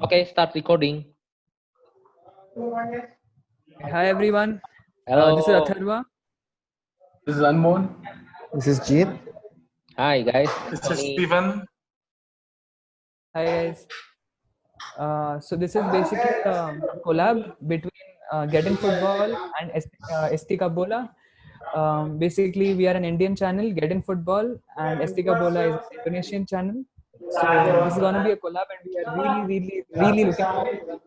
Okay, start recording. Hi everyone, this is Hello. Atharva. This is Anmol. This is Jeet. Hi guys. This is Tony. Steven. Hi guys. So this is basically a collab between Getting Football and ST Kabola. Basically, we are an Indian channel, Getting Football, and ST Kabola is an Indonesian channel. So this is gonna be a collab, and we are really looking forward to it.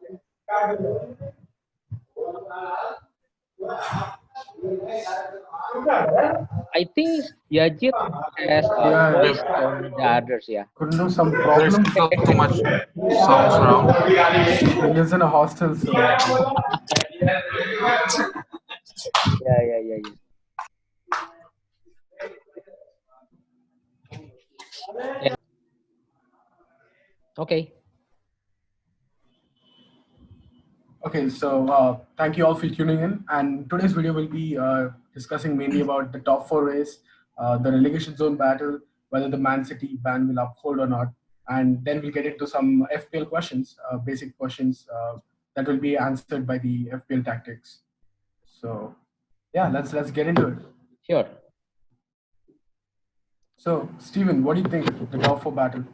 I think Yajit has a Yeah, voice from the others, yeah. Couldn't do some There's problem. still too much sounds around. He lives in a hostel, so Yeah. Yeah. Okay. okay. So thank you all for tuning in. And today's video will be discussing mainly about the top four race, the relegation zone battle, whether the Man City ban will uphold or not, and then we'll get into some FPL questions, basic questions that will be answered by the FPL tactics. So yeah, let's get into it. Sure. So Steven, what do you think the top four battle?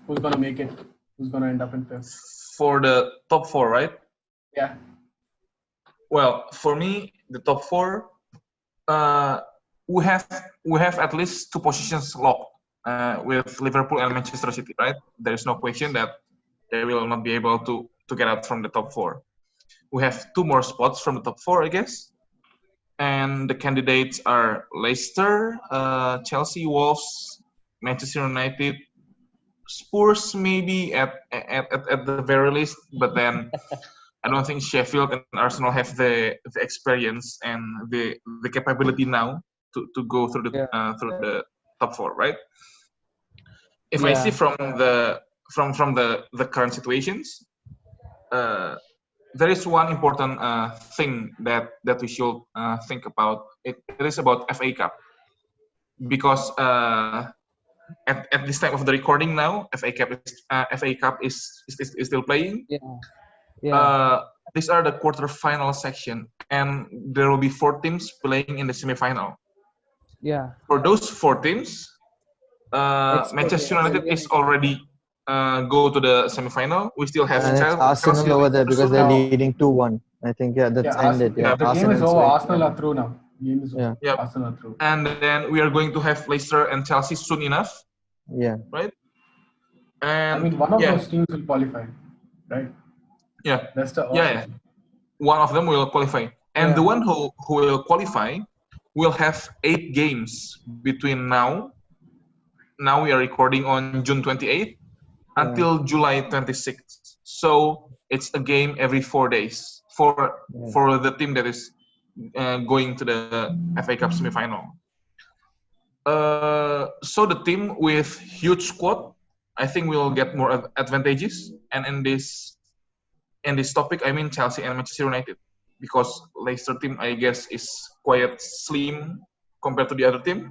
Who's gonna make it? Who's gonna end up in fifth? For the top four, right? Yeah. Well, for me, the top four, we have at least two positions locked with Liverpool and Manchester City, right? There is no question that they will not be able to get out from the top four. We have two more spots from the top four, I guess. And the candidates are Leicester, Chelsea, Wolves, Manchester United, Spurs maybe at the very least, but then I don't think Sheffield and Arsenal have the experience and the capability now to go through the top four, right? If I see from the current situations, there is one important thing that we should think about. It is about FA Cup, because at this time of the recording now, FA Cup is still playing. These are the quarterfinal section, and there will be 4 teams playing in the semifinal. Yeah. For those 4 teams, Manchester United is already go to the semifinal. We still have And it's Arsenal over there because they're leading 2-1. I think that's ended. The game is over. Arsenal are through now. Game is over. Yep. Arsenal are through. And then we are going to have Leicester and Chelsea soon enough. Yeah. Right. And I mean, one of those teams will qualify, right? Yeah. Leicester. Yeah. One of them will qualify, and the one who will qualify will have 8 games between now. Now we are recording on June 28th until July 26th. So it's a game every 4 days for the team that is going to the FA Cup semifinal. So the team with huge squad, I think will get more advantages. And in this topic, I mean Chelsea and Manchester United, because Leicester team, I guess, is quite slim compared to the other teams.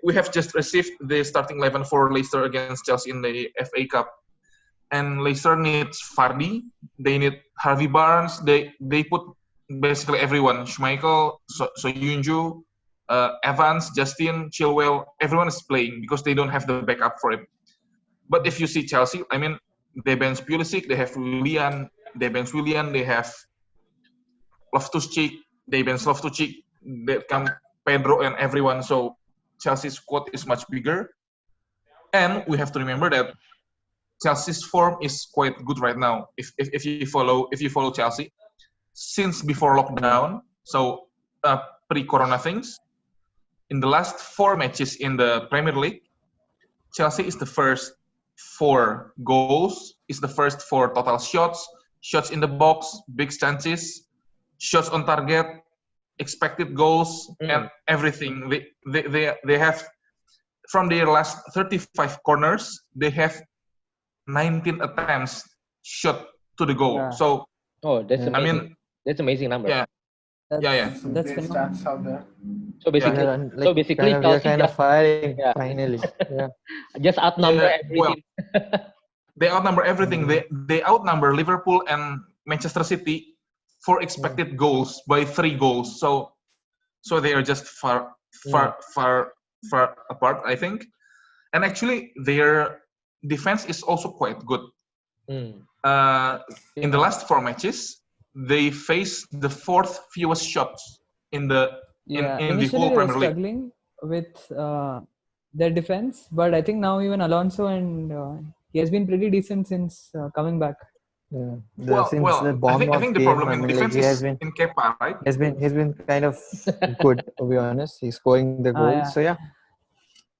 We have just received the starting 11 for Leicester against Chelsea in the FA Cup, and Leicester needs Vardy, they need Harvey Barnes, they put basically everyone, Schmeichel, Soyuncu, Evans, Justin, Chilwell, everyone is playing because they don't have the backup for him. But if you see Chelsea, I mean, they bench Pulisic, they have Willian, they have Loftus-Cheek, they come Pedro and everyone. So Chelsea's squad is much bigger, and we have to remember that Chelsea's form is quite good right now. If you follow Chelsea since before lockdown, so pre-corona things, in the last 4 matches in the Premier League, Chelsea is the first for goals, is the first for total shots in the box, big chances, shots on target, expected goals, and everything. They have, from their last 35 corners, they have 19 attempts shot to the goal. So that's amazing. I mean, that's amazing number. Yeah. Some great stats out there. So basically, we're Chelsea kind of just firing finally. just outnumber every team. they outnumber everything. They outnumber Liverpool and Manchester City for expected goals by 3 goals. So they are just far apart, I think. And actually, their defense is also quite good. Mm. In the last 4 matches, they face the 4th fewest shots in the Initially whole they were Premier League. struggling with their defense, but I think now even Alonso and he has been pretty decent since coming back. Yeah. Since the Well, I Bournemouth think the game, problem I in mean, like defense he has is been in Kepa, right? he's been kind of good, to be honest. He's scoring the goals, Yeah. so yeah,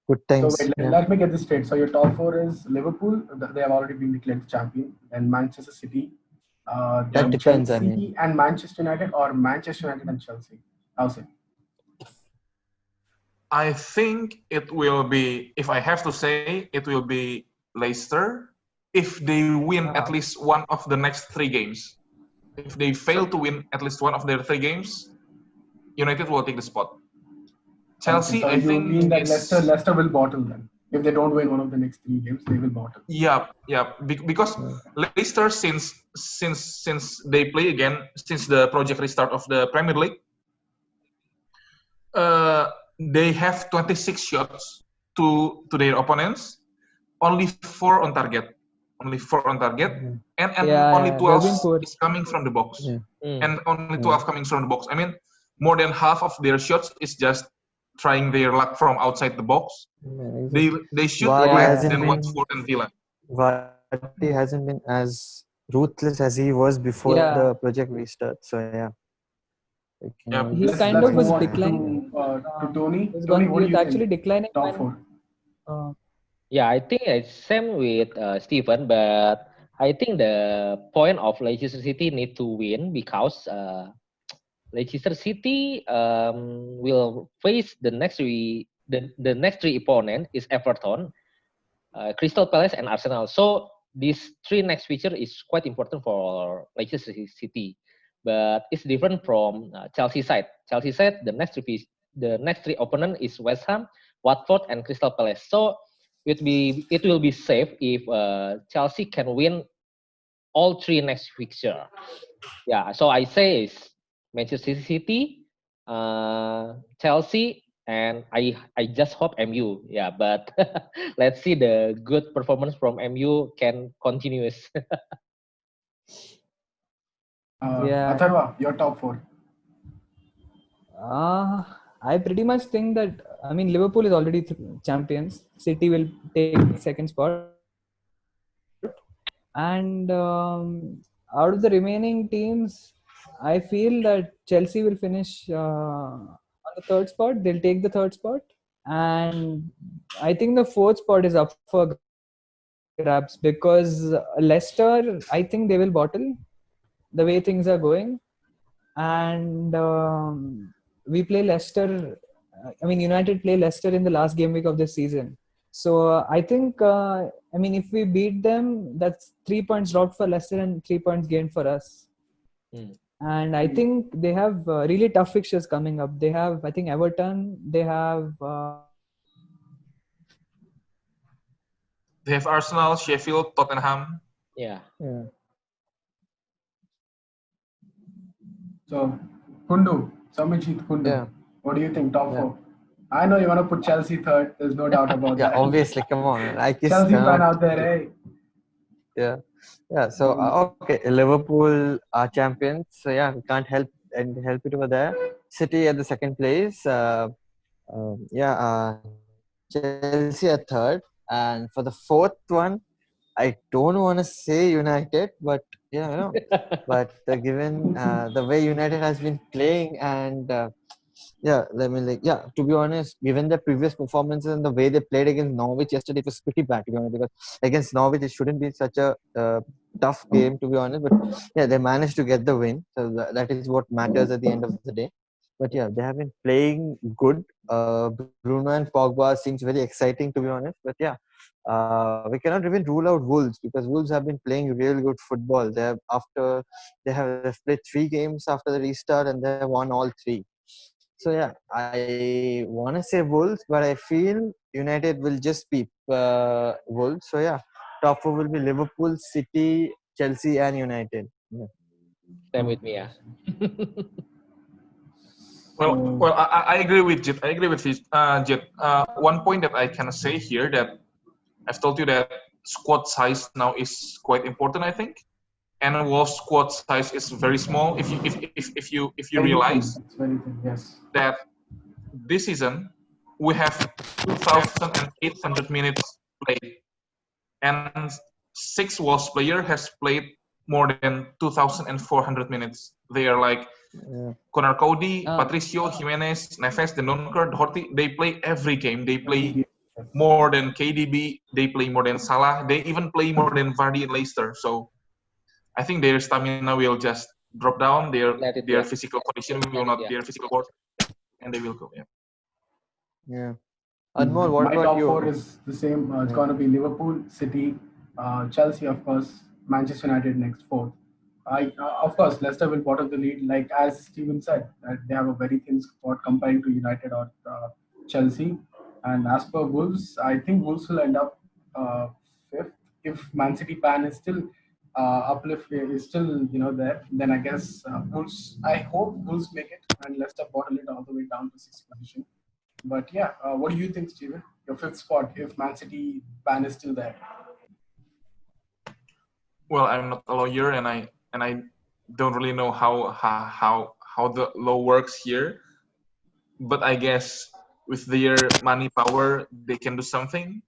good So things. wait, Yeah. let me get this straight. So your top four is Liverpool. They have already been declared champion. Then Manchester City, That then depends. I Chelsea mean, and Manchester United, or Manchester United and Chelsea. How's it? I think it will be, if I have to say, it will be Leicester if they win at least one of the next 3 games. If they fail to win at least one of their 3 games, United will take the spot. Okay, Chelsea, so I you think mean that is Leicester will bottle then? If they don't win one of the next 3 games, they will bottle. yeah. Because Leicester since they play again since the project restart of the Premier League, they have 26 shots to their opponents, only 4 on target. Only 4 on target, and only 12 they've been poor. is coming from the box, yeah. and only 12 coming from the box. I mean, more than half of their shots is just trying their luck from outside the box. They shoot Vardy less hasn't than been Watford and Villa. Vardy hasn't been as ruthless as he was before the project restart. So yeah, we Yep. cannot He Let's kind let's of move was on declining. to Tony. He Tony, what do was you actually think? declining Top when four. Yeah, I think it's same with Stephen, but I think the point of Leicester City need to win because Leicester City will face the next 3 opponent is Everton, Crystal Palace, and Arsenal. So these 3 next feature is quite important for Leicester City, but it's different from Chelsea side. Chelsea side the next 3 opponent is West Ham, Watford, and Crystal Palace. So it will be safe if Chelsea can win all 3 next fixture. Yeah, so I say is Manchester City, Chelsea, and I just hope MU. Yeah, but let's see the good performance from MU can continuous. Atharva, your top four. I pretty much think that Liverpool is already champions. City will take second spot, and out of the remaining teams, I feel that Chelsea will finish on the third spot. They'll take the third spot, and I think the fourth spot is up for grabs because Leicester, I think they will bottle the way things are going, and we play Leicester. United play Leicester in the last game week of this season. So I think, if we beat them, that's 3 points dropped for Leicester and 3 points gained for us. And I think they have really tough fixtures coming up. They have, I think, Everton. They have. They have Arsenal, Sheffield, Tottenham. Yeah. So, Samijit Kundu, Yeah. what do you think? Top four. I know you want to put Chelsea third. There's no doubt about that. Yeah, obviously. Come on, like Chelsea fan out there, hey. Yeah. So okay, Liverpool are champions. So yeah, we can't help it over there. City at the second place. Chelsea at third, and for the fourth one, I don't want to say United, but but given the way United has been playing and to be honest, given their previous performances and the way they played against Norwich yesterday, it was pretty bad, to be honest, because against Norwich, it shouldn't be such a tough game, to be honest. But yeah, they managed to get the win. So that is what matters at the end of the day. But yeah, they have been playing good. Bruno and Pogba seems very exciting, to be honest. But yeah, we cannot even rule out Wolves because Wolves have been playing real good football. They have played 3 games after the restart and they have won all 3. So yeah, I want to say Wolves, but I feel United will just beat Wolves. So yeah, top four will be Liverpool, City, Chelsea, and United. Yeah. Same with me, yeah. So I agree with Jit. I agree with Jit. One point that I can say here that I've told you that squad size now is quite important. I think, and Wolves' squad size is very small. If you very realize thin. It's very thin. Yes. that this season we have 2,800 minutes played, and six Wolves player has played more than 2,400 minutes. They are like Yeah. Connor Cody, Ah, Patricio, Jimenez, Neves, Dendoncker, Doherty. They play every game. They Every play game. Yes. more than KDB. They play more than Salah. They even play more than Vardy and Leicester. So I think their stamina will just drop down. Let it, Their yeah. physical condition will Let not. it, Their yeah. physical work, and they will go. Yeah. Yeah. Anmol, what My about top four you? is the same. It's Yeah. going to be Liverpool, City, Chelsea, of course, Manchester United next fourth. Of course, Leicester will bottom the lead. Like as Steven said, that they have a very thin squad comparing to United or Chelsea. And as per Wolves, I think Wolves will end up fifth if Man City ban is still uplift is still there. Then I guess Wolves. I hope Wolves make it and Leicester bottle it all the way down to sixth position. But yeah, what do you think, Steven? Your fifth spot if Man City ban is still there. Well, I'm not a lawyer, and I don't really know how the law works here. But I guess with their money power, they can do something.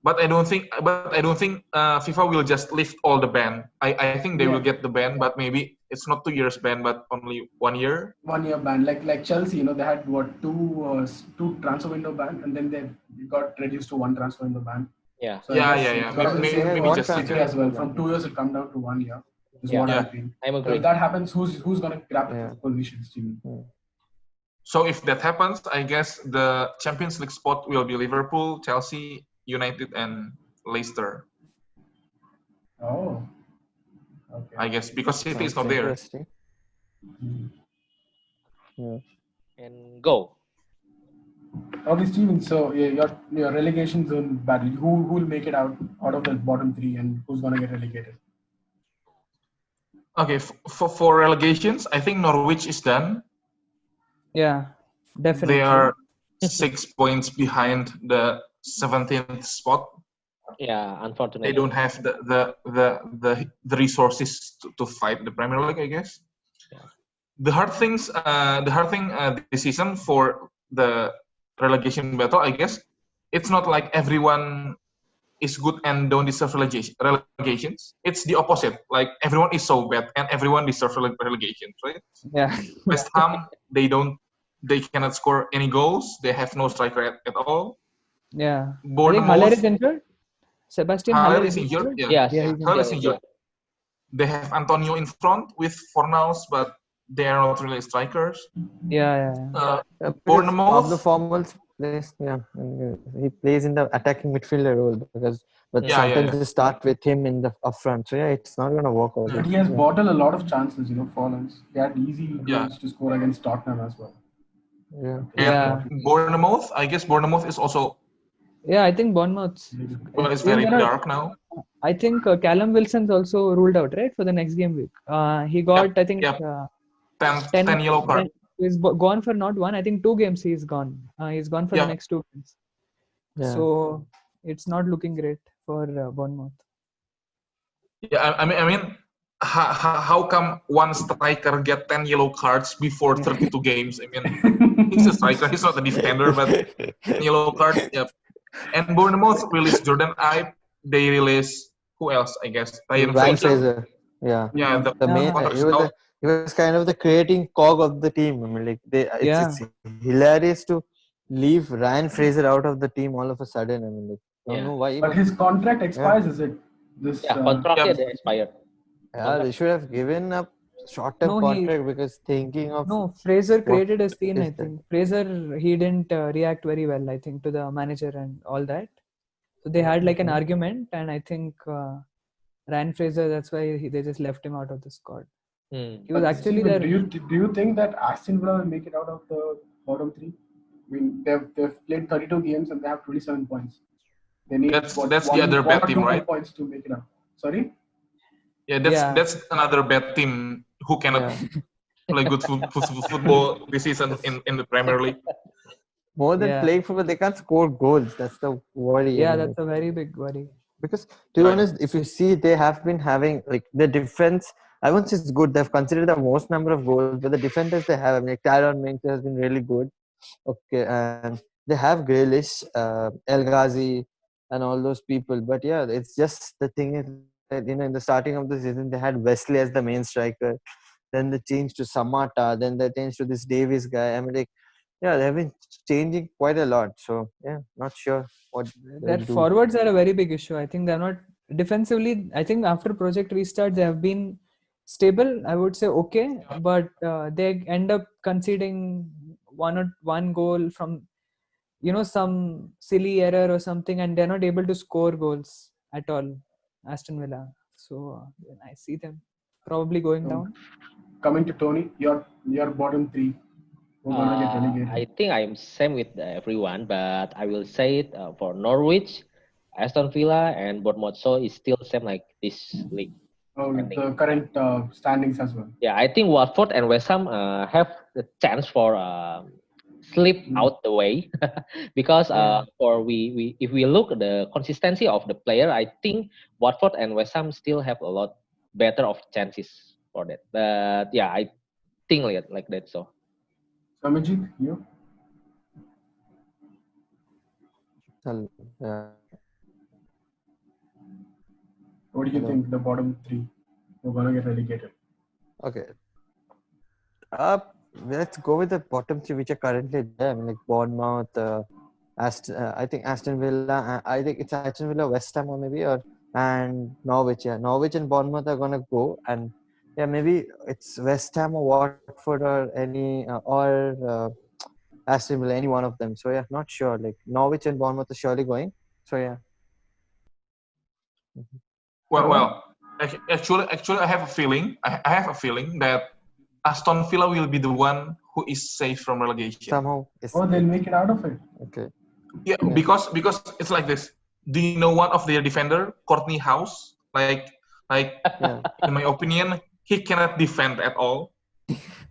But I don't think. FIFA will just lift all the ban. I think they will Yeah, get the ban, but maybe it's not 2 years ban, but only 1 year. 1 year ban. Like Chelsea, they had what two transfer window ban, and then they got reduced to one transfer window ban. Yeah, So I Yeah, yeah, guess yeah. it's gonna be the Chelsea same had for one Just City transfer as well. window From ban. 2 years, it'll come down to 1 year. Is yeah. what I yeah. feel. I'm So if agree. that happens, who's gonna grab the Yeah. fifth position, Steven? Yeah. So if that happens, I guess the Champions League spot will be Liverpool, Chelsea, United, and Leicester. Oh, okay. I guess because City is Sounds not there. interesting. Yeah. And go. Okay, Steven. So yeah, your relegation zone battle. Who will make it out of the bottom three, and who's gonna get relegated? Okay, for relegations, I think Norwich is done. yeah, They definitely. are 6 points behind the 17th spot. Yeah, They unfortunately. don't have the resources to fight the Premier League, I guess. Yeah. The hard thing this season for the relegation battle, I guess, it's not like everyone is good and don't deserve relegations. It's the opposite. Like everyone is so bad and everyone deserves relegations, right? Yeah, West Ham, they cannot score any goals. They have no striker at all. yeah. I think Haller Bournemouth, is injured. Sebastian Haller Haller is is injured. injured. Yeah, Yes, Yeah, he's Haller still is injured. injured. injured. They have Antonio in front with Fornals, but they are not really strikers. Yeah, yeah, Because Pablo Bournemouth, Formal's plays, yeah, and, he plays in the attacking midfielder role but yeah, yeah, sometimes yeah. they start with him in the up front. So yeah, it's not gonna work out. Yeah. But he has Yeah. bottled a lot of chances, Fallons. He had easy Yeah. goals to score against Tottenham as well. Yeah. But he has And yeah. bottled. Bournemouth, I guess Bournemouth is also Yeah, I think Bournemouth. well, it's Even very there are. dark now. I think Callum Wilson's also ruled out, right, for the next game week. He Yep, got, I think, yep. 10, 10, 10 yellow card. 10 he's gone for not one. I think 2 games he's gone. He's gone for the Yeah, next 2 games. Yeah. So it's not looking great for Bournemouth. yeah. I mean, how come one striker get 10 yellow cards before 32 games? I mean, he's a striker. He's not a defender, but 10 yellow cards. Yep. And Bournemouth released Jordan Ibe. They released who else? I guess Ryan Ryan Fraser. Fraser. Yeah. Yeah, the The main contract he is was out. kind of the creating cog of the team. I mean, like Yeah, it's hilarious to leave Ryan Fraser out of the team all of a sudden. I mean, like don't Yeah. know why, But but his contract yeah, expires, is it? This Yeah, contract Yep. they expired. yeah, they should have given a short-term no, contract because thinking of Fraser what created a scene. I is that? think Fraser he didn't react very well. I think to the manager and all that. So they had like an argument, and I think Ryan Fraser. That's why they just left him out of the squad. Hmm. He was But actually Steven, there. do you think that Aston Villa will make it out of the bottom three? I mean, they've played 32 games and they have 27 points. They need That's the other one bad or team, two more right? points to make it up. Sorry. Yeah, Yeah, that's another bad team who cannot Yeah. play good football this season That's in the Premier League. more than yeah, playing football, they can't score goals. That's the worry. I yeah. mean, That's a very big worry. because to be Right. honest, if you see, they have been having like the defense. I won't say it's good. They've considered the most number of goals, but the defenders they have, I mean, like Tyron Mings has been really good. Okay, and they have Grealish, El Ghazi, and all those people. But yeah, it's just the thing is that in the starting of the season they had Wesley as the main striker. Then they changed to Samata. Then they changed to this Davis guy. I mean, like yeah, they've been changing quite a lot. So yeah, not sure what Their they'll do. forwards are a very big issue. I think they're not defensively. I think after Project Restart, they have been stable. I would say okay, but they end up conceding one goal from some silly error or something, and they're not able to score goals at all. Aston Villa. So I see them probably going So down. coming to Tony, your bottom three who are gonna get relegated. I think I'm same with everyone, but I will say it for Norwich, Aston Villa, and Bournemouth. So it's still same like this league Oh, standing. the current standings as well. Yeah, I think Watford and West Ham have the chance for slip Mm. out the way because Yeah, for we if we look at the consistency of the player, I think Watford and West Ham still have a lot better of chances for that. But yeah, I think like that. So Samajit, you? Yeah. What do you Hello. think the bottom three who are gonna get relegated? Okay. Uh, let's go with the bottom three which are currently there. I mean, like Bournemouth, I think Aston Villa. I think it's Aston Villa, West Ham, or maybe and Norwich. Yeah, Norwich and Bournemouth are gonna go, and yeah, maybe it's West Ham or Watford or any Aston Villa, any one of them. So yeah, not sure. Like Norwich and Bournemouth are surely going. So yeah. Mhm. Sarva? Well, actually, I have a feeling. I have a feeling that Aston Villa will be the one who is safe from relegation. Somehow Oh, they'll escape. make it out of it. Okay. Yeah, Yeah. because it's like this. Do you know one of their defender, Courtney House? Like Yeah. in my opinion, he cannot defend at all.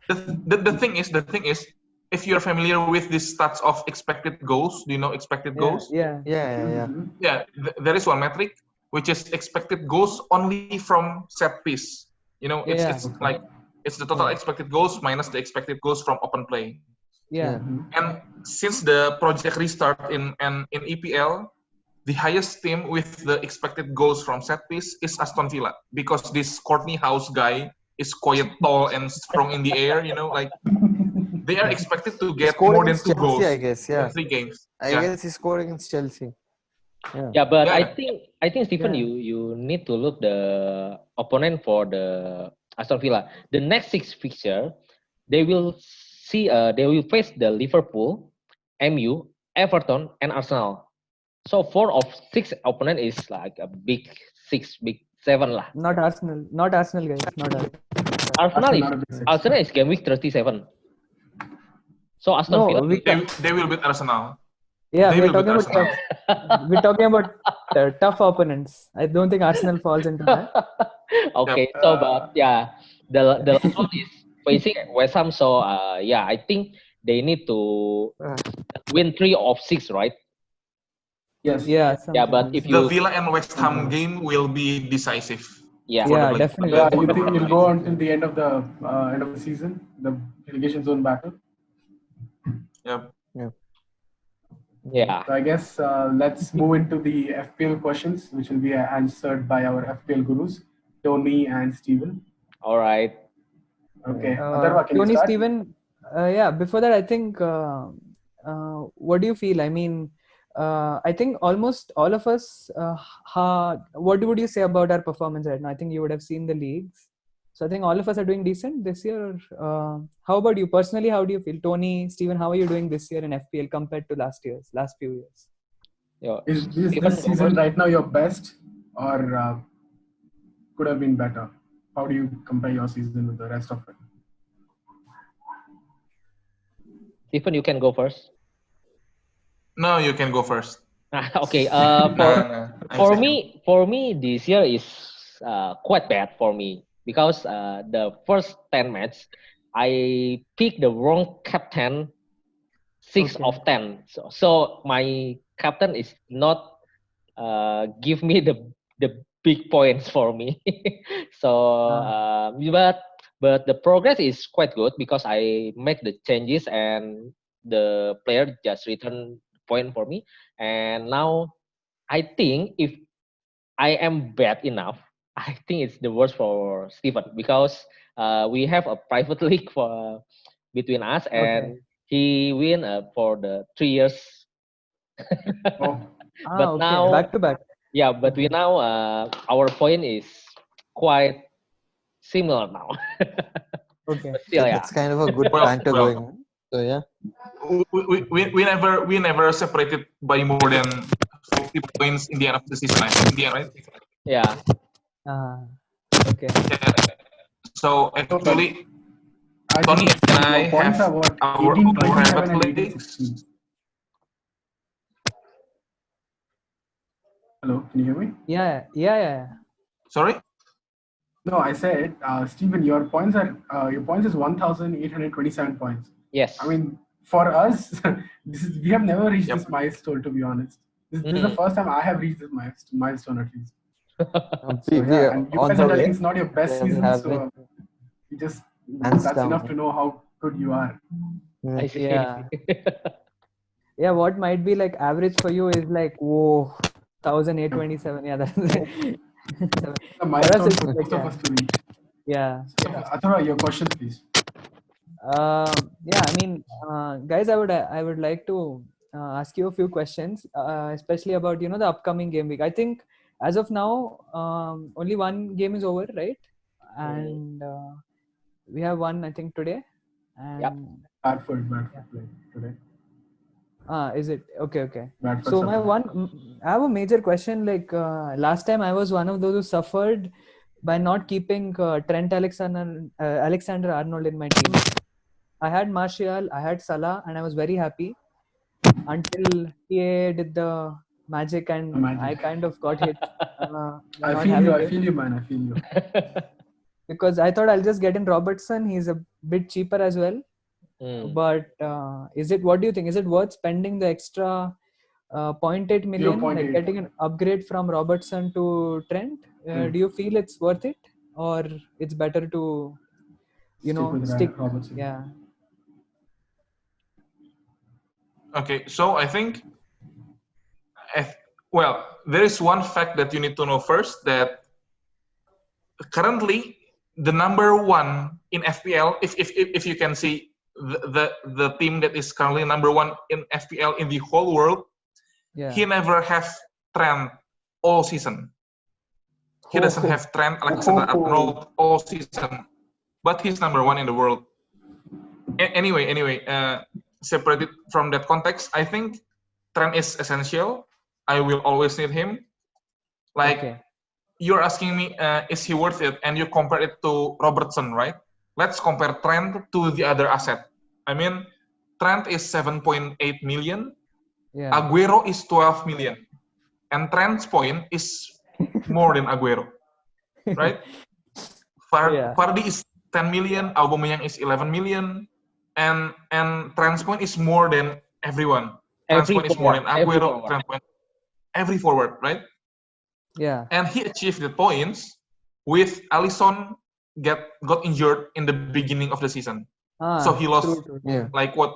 The thing is, if you're familiar with this stats of expected goals, do you know expected yeah, goals? yeah, Yeah. Yeah. Yeah. Mm-hmm. Yeah, there is one metric which is expected goals only from set piece. It's yeah, like Okay. it's the total yeah, expected goals minus the expected goals from open play. yeah, Yeah. Mm-hmm. And since the project restart in EPL, the highest team with the expected goals from set piece is Aston Villa because this Courtney House guy is quite tall and strong in the air. Like they are expected to He get scored more than against two Chelsea, I goals guess. in Yeah. 3 games. I Yeah, guess he scored against Chelsea. Yeah. yeah, but yeah, I yeah. think I think Stephen, yeah. you need to look the opponent for the Aston Villa. The next six fixture, they will face the Liverpool, MU, Everton, and Arsenal. So four of six opponent is like a big six, big seven lah. Not Arsenal, not Arsenal, guys, not Arsenal. Arsenal Arsenal is not a big six. Arsenal is game week 37. So Aston Villa, No, They will beat Arsenal. yeah, They we're will beat talking about Arsenal. tough. We're talking about tough opponents. I don't think Arsenal falls into that. okay. Yep. So but Uh, yeah, the last one is facing West Ham. So yeah, I think they need to Uh, win three of six, right? yes, Yeah, Yeah, but if something. The you Villa and West something Ham like that. game will be decisive yeah, for the Yeah, for definitely. the Yeah, for you the think bottom it'll place. go until the end of the season, the relegation zone battle? Yep. yeah. yeah. So I guess let's move into the FPL questions, which will be answered by our FPL gurus, Tony and Steven. All right. Okay, Atharva, can you Tony, start? Steven, yeah, before that, I think, what do you feel? I mean, I think almost all of us, what would you say about our performance right now? I think you would have seen the leagues. So I think all of us are doing decent this year. How about you personally? How do you feel? Tony, Steven, how are you doing this year in FPL compared to last few years? Yo, Is this Stephen, go season first. right now your best, or could have been better? How do you compare your season with the rest of it? Stephen, you can go first. No, you can go first. Okay. Nah, I'm For second. me, this year is quite bad for me because the first 10 match, I picked the wrong captain, six Okay. of 10. So my captain is not give me the big points for me. So, Ah, but the progress is quite good because I make the changes and the player just return point for me. And now I think if I am bad enough, I think it's the worst for Steven because we have a private league for between us, okay. and he win for the 3 years. Oh, Ah, But okay. now, Back to back. yeah, but we Okay. now our point is quite similar now. Okay. But still, yeah. That's kind of a good Well, banter well, going on. So yeah, we never separated by more than 50 points in the end of the season. I think, right? Yeah. Ah, okay. Yeah. So no, but actually, I Tony think and I your points have are what, our 18, own 27, private and 18, leagues. 16. Hello, can you hear me? Yeah, yeah, yeah. Sorry. No, I said, Stephen, your points is 1,827 points. I Yes. mean, for us, we have never reached Yep. this milestone. To be honest, this is the Mm. first time I have reached this milestone at least. So we yeah, are and you on guys the are telling way. it's not your best Yeah, we season, have been so you just hands that's enough down. to know how good you are. I Mm. see. I Yeah. see. Yeah, what might be like average for you is like, whoa, 1,827. Yeah, that's It's a for us milestone it's for like, most of us to reach. yeah. So yeah, Athura, your questions, please. Yeah, I mean, guys, I would like to ask you a few questions, especially about the upcoming game week. I think as of now, only one game is over, right? Mm. And we have one, I think, today. Yep. And yeah. Bradford played today. Is it okay? Okay. Bradford So suffered. I have a major question. Like last time, I was one of those who suffered by not keeping Alexander Arnold in my team. I had Martial, I had Salah, and I was very happy until he did the magic, and Magic. I kind of got hit by I not feel you. having I him feel you, man. I feel you. because I thought I'll just get in Robertson. He's a bit cheaper as well. Mm. But is it? What do you think? Is it worth spending the extra 0.8 million, like 0.8. getting an upgrade from Robertson to Trent? Do you feel it's worth it, or it's better to Stick with stick? Robertson. Yeah. Okay. So I think, if, well, there is one fact that you need to know first, that currently the number one in FPL, if you can see the team that is currently number one in FPL in the whole world, Yeah. he never have Trent all season. He doesn't Oh, have Trent Alexander-Arnold all season, but he's number one in the world. Anyway, separated from that context, I think Trent is essential. I will always need him. Like, okay. you're asking me, is he worth it? And you compare it to Robertson, right? Let's compare Trent to the other asset. I mean, Trent is 7.8 million. Yeah. Aguero is 12 million. And Trent's point is more than Aguero, right? Yeah. Vardy is 10 million, Aubameyang is 11 million, and Trent's point is more than everyone. Trent's Every point is more forward. than Every Aguero, forward. Trent's point, every forward, right? Yeah. And he achieved the points with Alisson got injured in the beginning of the season, so he lost True, true, Yeah. true. like what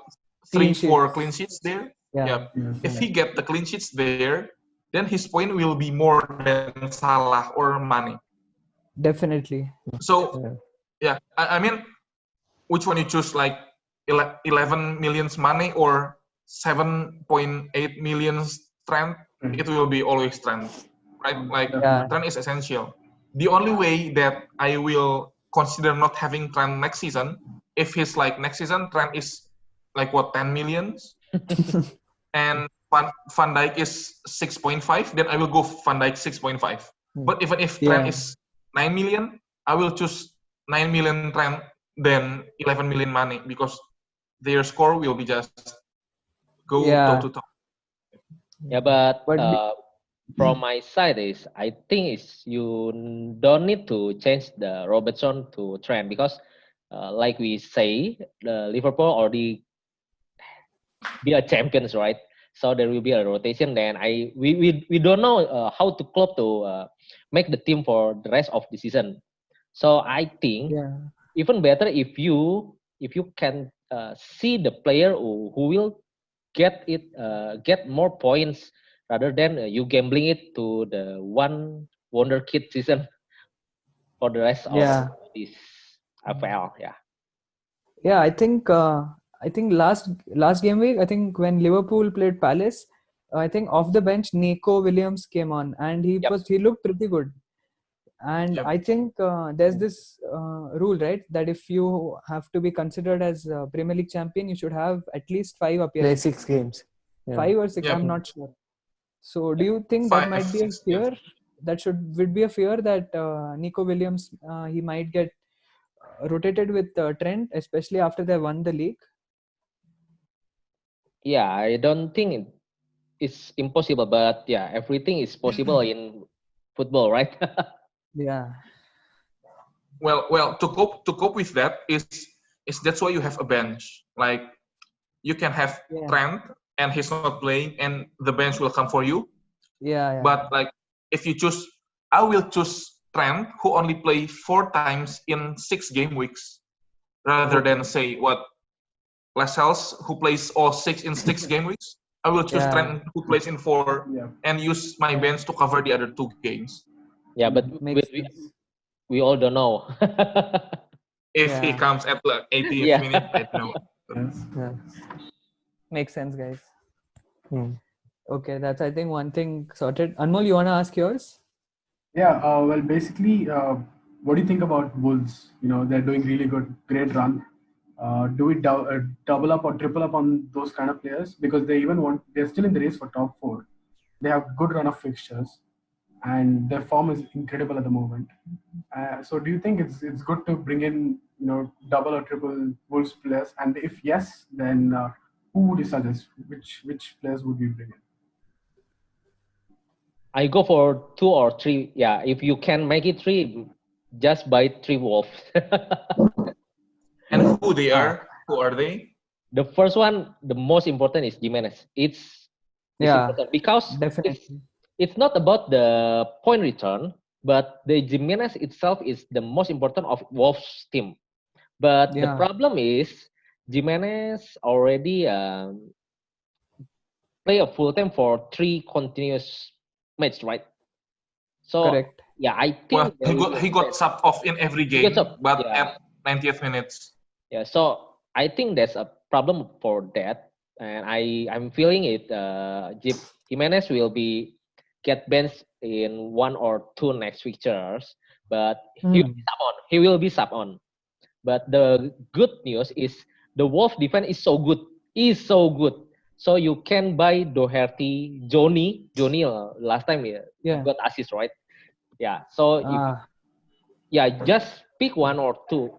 Clean 3-4 sheets. clean sheets there. Yeah. Yeah, Yes. if he get the clean sheets there, then his point will be more than Salah or Mane. Definitely. So Yeah. yeah, I mean, which one you choose? Like 11 million Mane or 7.8 million Trent? It will be always Trent, right? Like, Yeah. Trent is essential. The only way that I will consider not having Trent next season, if he's like next season, Trent is like what, 10 millions, and Van Dijk is 6.5, then I will go Van Dijk 6.5. But even if Trent Yeah. is 9 million, I will choose 9 million Trent than 11 million Mane, because their score will be just go toe Yeah. to toe. Yeah, but But from my side is I think is you don't need to change the Robertson to Trent because like we say the Liverpool already be a champions, right? So there will be a rotation. Then we don't know how to club to make the team for the rest of the season. So I think yeah, even better if you can see the player who will get more points rather than you gambling it to the one wonder kid season for the rest of yeah, this FL. Yeah, yeah. I think last game week, I think when Liverpool played Palace, I think off the bench Nico Williams came on and yep, he looked pretty good. And Yep. I think there's this rule, right, that if you have to be considered as a Premier League champion, you should have at least five Play appearances, 6 games. Yeah. 5 or 6. Yep. I'm not sure. So, do you think that Five, might be a 6. fear? That would be a fear that Nico Williams he might get rotated with Trent, especially after they won the league. yeah. I don't think it's impossible, but yeah, everything is possible in football, right? Yeah, Well, to cope with that is that's why you have a bench. Like you can have yeah, Trent and he's not playing, and the bench will come for you. yeah, yeah, But like if you choose, I will choose Trent who only play 4 times in 6 game weeks, rather than okay, say what Lascelles who plays all 6 in 6 game weeks. I will choose yeah, Trent who plays in 4 Yeah. and use my yeah, bench to cover the other 2 games. Yeah, but makes sense. we all don't know. If he Yeah, comes at the 80th Yeah. minute, I don't know. Yes. Yeah. makes sense, guys. Hmm. Okay, that's I think one thing sorted. Anmol, you wanna ask yours? Yeah. Well, basically, what do you think about Wolves? They're doing really good, great run. Do we double up or triple up on those kind of players because they're still in the race for top four. They have good run of fixtures, and their form is incredible at the moment. So, do you think it's good to bring in double or triple Wolves players? And if yes, then who would you suggest? Which players would we bring in? I go for two or three. Yeah, if you can make it three, just buy three wolves. And who they Ah, are? Who are they? the first one, the most important is Jimenez. It's Yeah, important because definitely. it's not about the point return, but the Jimenez itself is the most important of Wolves team. But the Yeah, problem is Jimenez already play a full time for three continuous match, right? So correct. yeah, I Well, think there will be a he got change. subbed off in every He gets game, up. but Yeah, at 90th minutes. yeah. So I think there's a problem for that, and I'm feeling it. Jimenez will be get benched in one or two next fixtures, but he will be Hmm. sub on. He will be sub on. But the good news is the Wolf defense is so good. Is so good. So you can buy Doherty, Johnny. Last time Yeah. got assist, right? Yeah. So if Ah, yeah, just pick one or two.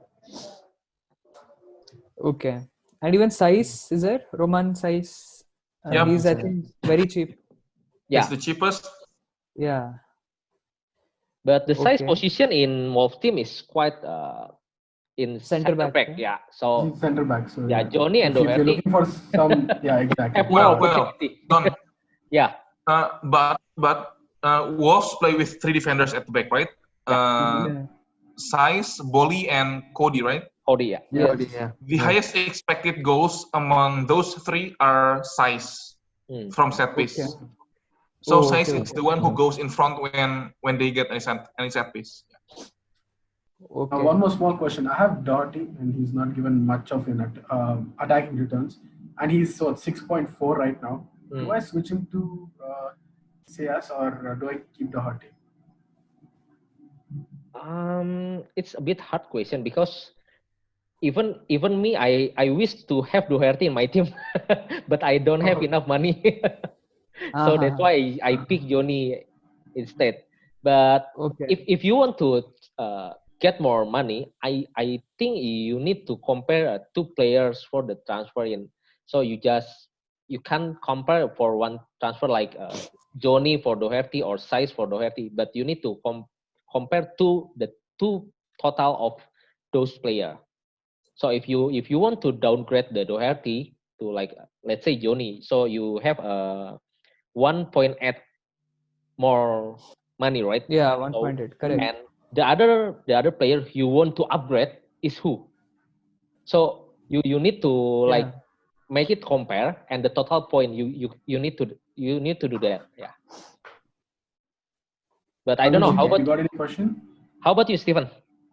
okay. And even size is there? Roman size. Yeah, Yep, He's I that's right. think very cheap. he's Yeah. the cheapest. Yeah. But the size Okay. position in Wolf team is quite in Center center back. back. Yeah. Yeah. He's So center back. So yeah, yeah, Johnny and if you're Doherty looking for some, yeah, exactly. have more Well, opportunity. Don. Yeah. But Wolves play with 3 defenders at the back, right? Yeah. Uh, Yeah. Size, Bolly, and Cody, right? Cody. Yeah. Yes. Cody, yeah. The Yeah. highest expected goals among those three are Size Mm. from set Okay. piece. So Oh, Size okay. is Okay. the one who goes in front when they get any set piece. Okay. One more small question. I have Doherty, and he's not given much of an attacking returns, and he's 6.4 right now. Do Mm. I switch him to CS or do I keep Doherty? It's a bit hard question because even me, I wish to have Doherty in my team, but I don't have enough money. So that's Uh-huh. why I pick Johnny instead. But Okay. if you want to get more money, I think you need to compare two players for the transfer in. So you can't compare for one transfer like Johnny for Doherty or Size for Doherty, but you need to compare the two total of those player. So if you want to downgrade the Doherty to like let's say Johnny, so you have a 1.8 more money, right? Yeah, So 1.8. Correct. and the other player you want to upgrade is who? So you need to like Yeah. make it compare and the total point you need to do that. Yeah. But I don't know Anuj, you got any question? how about you, Stephen?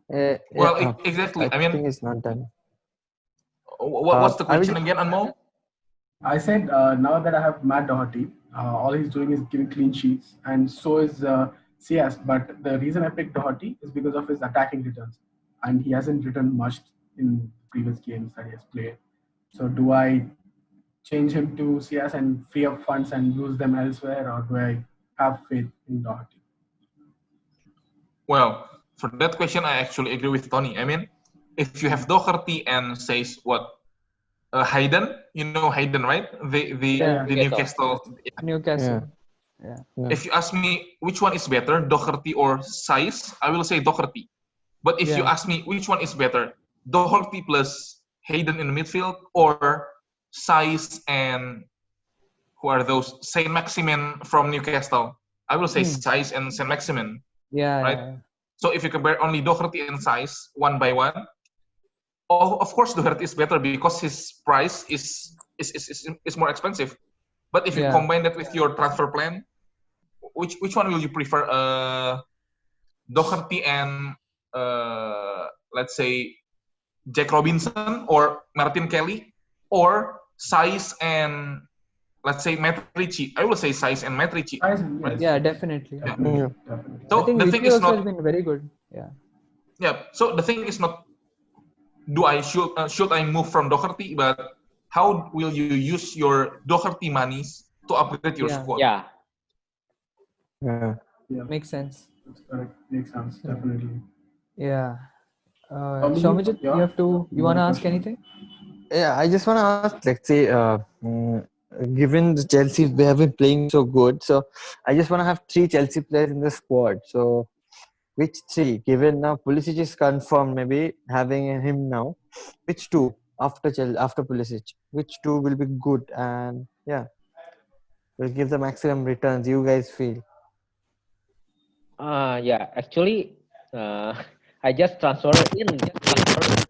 Well, Yeah, exactly. I I mean, think it's not done. what's the I will question again, Anmol? I said now that I have Matt Doherty, all he's doing is giving clean sheets, and so is CS. But the reason I picked Doherty is because of his attacking returns, and he hasn't returned much in previous games that he has played. So do I change him to CS and free up funds and use them elsewhere, or do I have faith in Doherty? Well, for that question, I actually agree with Tony. I mean, if you have Doherty and says what Hayden, you know Hayden, right? Yeah. The Newcastle. Newcastle. Newcastle. Yeah. Yeah. If you ask me which one is better, Doherty or Size, I will say Doherty. But if you Yeah. ask me which one is better, Doherty plus Hayden in the midfield or Size and who are those? Saint Maximin from Newcastle. I will say Hmm. Size and Saint Maximin, Yeah. right? Yeah. So if you compare only Doherty and Size one by one, of course Doherty is better because his price is more expensive. But if you Yeah. combine that with your transfer plan, which one will you prefer? Doherty and let's say Jack Robinson or Martin Kelly, or Saiz and let's say Matt Ritchie. I will say Saiz and Matt Ritchie, Tyson, right? yes, Yeah. Definitely. definitely, Yeah. definitely. I So think the thing Richie is also has not, been very good. Yeah. yeah. So the thing is not, do I should I move from Doherty, but how will you use your Doherty monies to upgrade your Yeah. squad? Yeah. Yeah. Yeah, Makes sense. that's correct. Makes sense, Yeah. definitely. Yeah. Tommy, Shomijit, yeah, you you got want a to ask question? anything? Yeah, I just want to ask, let's say, given the Chelsea, they have been playing so good, so I just want to have three Chelsea players in the squad. So, which three? Given now Pulisic is confirmed, maybe having him now, which two after after Pulisic? Which two will be good and yeah, will give the maximum returns? You guys feel? Yeah, actually, I just transfer in Lingard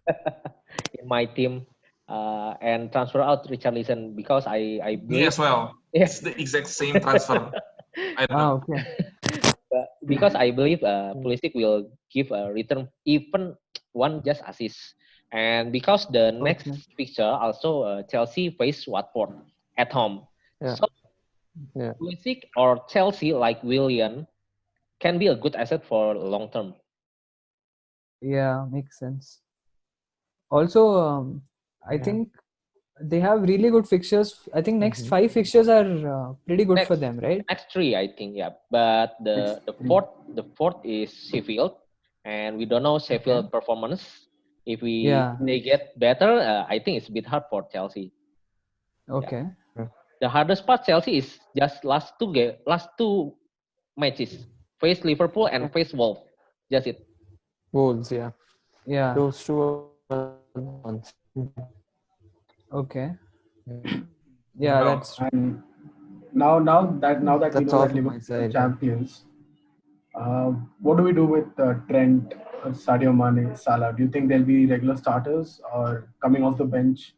in my team and transfer out Richarlison because I Me believe as well. yeah. It's the exact same transfer. I don't know. Ah, okay. Because I believe Mm. Pulisic will give a return even one just assist, and because the next Okay. fixture also Chelsea face Watford at home, Yeah, so yeah, Pulisic or Chelsea like Willian can be a good asset for long term. Yeah, makes sense. Also, I yeah. think they have really good fixtures. I think next Mm-hmm. 5 fixtures are pretty good for Next them, right? next three, I think, yeah. But Next the three. fourth the fourth is Sheffield, and we don't know Okay. Sheffield performance. If Yeah. they get better, I think it's a bit hard for Chelsea. Yeah. Okay. The hardest part Chelsea is just last two matches. Face Liverpool and face Wolves. Just it. Wolves, yeah. Yeah. Those two are the ones. Okay. Yeah. Yeah, Well, that's And now that we That's know all that from my Liverpool are side. champions, what do we do with Trent, Sadio Mane, Salah? Do you think they'll be regular starters or coming off the bench,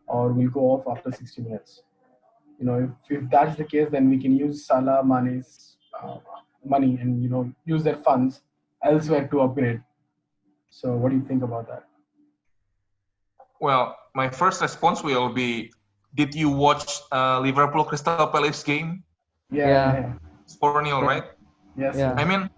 or will go off after 60 minutes? If that's the case, then we can use Salah, Mane's money and use their funds elsewhere to upgrade. So, what do you think about that? well, my first response will be, did you watch Liverpool Crystal Palace game? Yeah, yeah, yeah. yeah. It's 4-0, Yeah. right? Yes, Yeah. yes.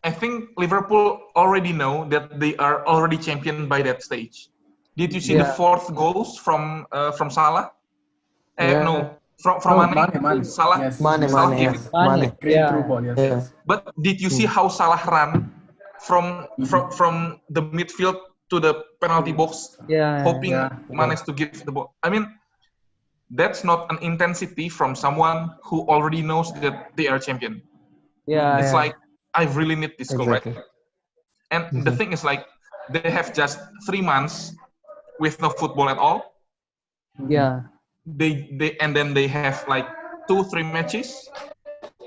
I think Liverpool already know that they are already champion by that stage. Did you see the Yeah. fourth goals from Salah? Yeah. No, from No, Mane. Mane. Salah Yes, yes, Salah Mane, gave yeah. it. yes. Mane. Mane. Great through Yeah. ball. Yes, Yeah. yes. But did you see Mm. how Salah ran from Mhm. the midfield to the penalty box, Yeah, hoping yeah. Manes to give the ball. I mean, that's not an intensity from someone who already knows that they are champion. yeah, It's yeah, like I really need this goal, right? Exactly. And the thing is, like, they have just 3 months with no football at all. yeah, They and then they have like 2-3 matches.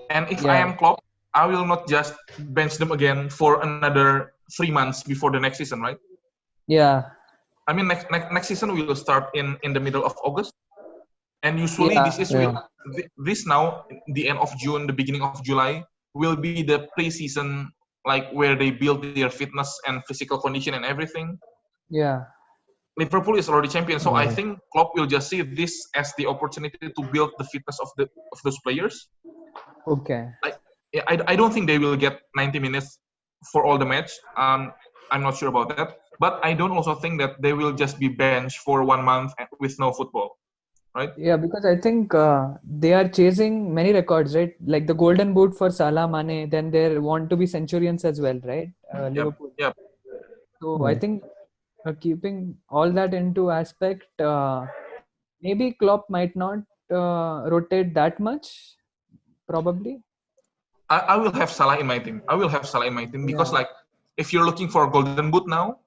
And if I yeah, am Klopp, I will not just bench them again for another 3 months before the next season, right? yeah, I mean, next season will start in the middle of August, and usually yeah, Yeah. this now the end of June, the beginning of July will be the pre-season, like where they build their fitness and physical condition and everything. yeah. Liverpool is already champion, so I Yeah. think Klopp will just see this as the opportunity to build the fitness of those players. Okay. I, I don't think they will get 90 minutes for all the match. I'm not sure about that. But I don't also think that they will just be benched for 1 month with no football, right? Yeah, because I think they are chasing many records, right? Like the Golden Boot for Salah, Mane. Then there want to be centurions as well, right? Yep, Liverpool. yep. So I think keeping all that into aspect, maybe Klopp might not rotate that much, probably. I will have Salah in my team. I will have Salah in my team because, Yeah, like, if you're looking for a Golden Boot now,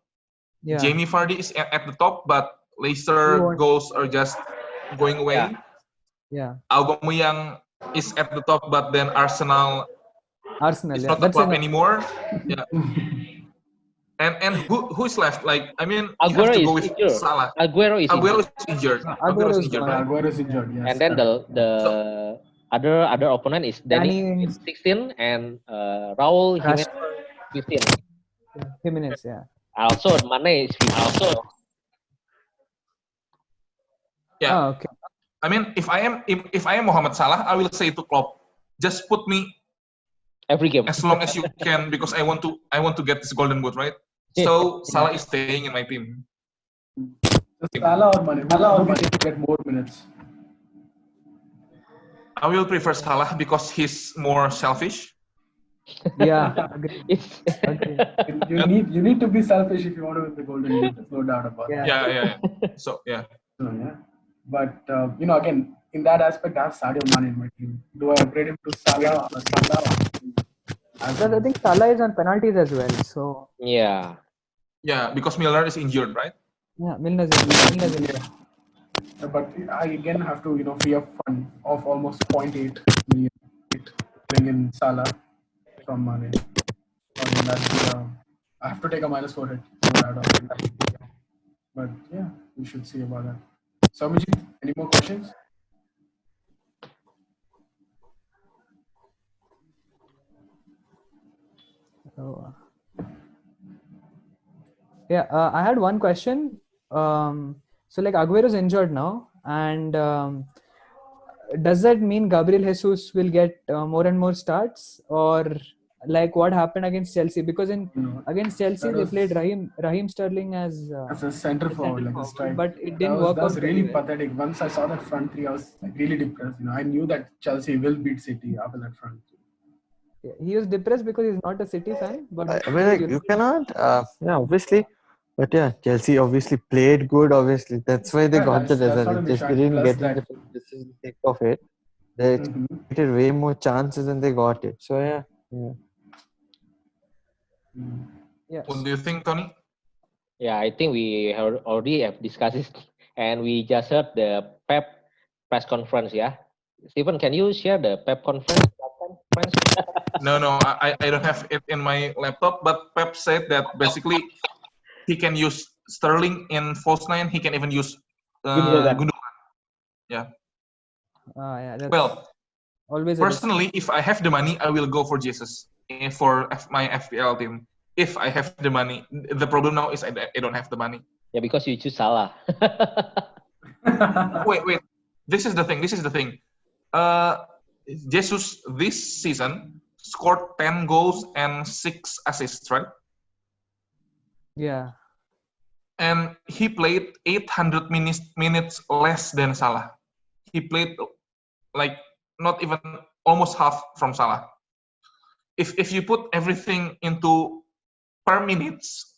yeah. Jamie Vardy is at the top, but He Leicester won't. goals are just going Yeah. away. Yeah, Aubameyang is at the top, but then Arsenal Arsenal. is Yeah, not a that's club enough. anymore. Yeah, and who's left? Like, I mean, you have Aguero to go is with injured. Salah. Aguero is Aguero injured. is injured. Aguero is Aguero is injured, gone. right? Yeah, Aguero is injured. And Yes, then correct. the So other opponent is Danny Danny with Ings, 16 and Raul Jimenez Rashford, 15. yeah, Jimenez. Yeah. Also Mane is 15. So yeah, Ah, okay. I mean, if I am Mohamed Salah, I will say to Klopp, just put me every game. as long as you can because I want to get this golden boot, right? So Salah is staying in my team. So Salah or Mane, who do you think will get more minutes? I will prefer Salah because he's more selfish. Yeah, agree. It's Agree. You need to be selfish if you want to win the golden boot. There's no doubt about Yeah. that. Yeah. So yeah, So yeah, but again, in that aspect, I have Sadio Mane in my team. Do I upgrade him to Salah or Because I think Salah is on penalties as well. So yeah. because Milner is injured, right? yeah, Milner's in. But I again have to free up fund of almost 0.8 million bring in Salah from Mane. So again, I have to take a minus for it. No doubt about it. But yeah, we should see about that. Samijit, any more questions? So, yeah, I had one question. So like Aguero's injured now, and does that mean Gabriel Jesus will get more and more starts, or like what happened against Chelsea? Because against Chelsea that they was played Raheem Sterling as a center forward, like a strike. but it That didn't was work that was out really very well. pathetic. Once I saw that front three, I was like really depressed. I knew that Chelsea will beat City after that front three. He was depressed because he's not a City fan, but I he mean, was like, you cannot, yeah, obviously, but yeah, Chelsea obviously played good. Obviously, that's why they Yeah, got the that's result. not It an just issue. they And didn't plus get in that, the thick of it. They mhm. created way more chances and they got it. So yeah, yes. What do you think, Tony? Yeah, I think we already have discussed it, and we just heard the Pep press conference. Yeah, Stephen, can you share the Pep conference? No, I don't have it in my laptop. But Pep said that basically he can use Sterling in false nine. He can even use Gundogan. Gundogan. Yeah. Yeah, that's Well, always a risk. personally, if I have the money, I will go for Jesus for my FPL team. If I have the money, the problem now is I don't have the money. Yeah, because you choose Salah. Wait. This is the thing. Jesus this season scored 10 goals and 6 assists, right? Yeah, And he played 800 minutes less than Salah. He played like not even almost half from Salah. If you put everything into per minutes,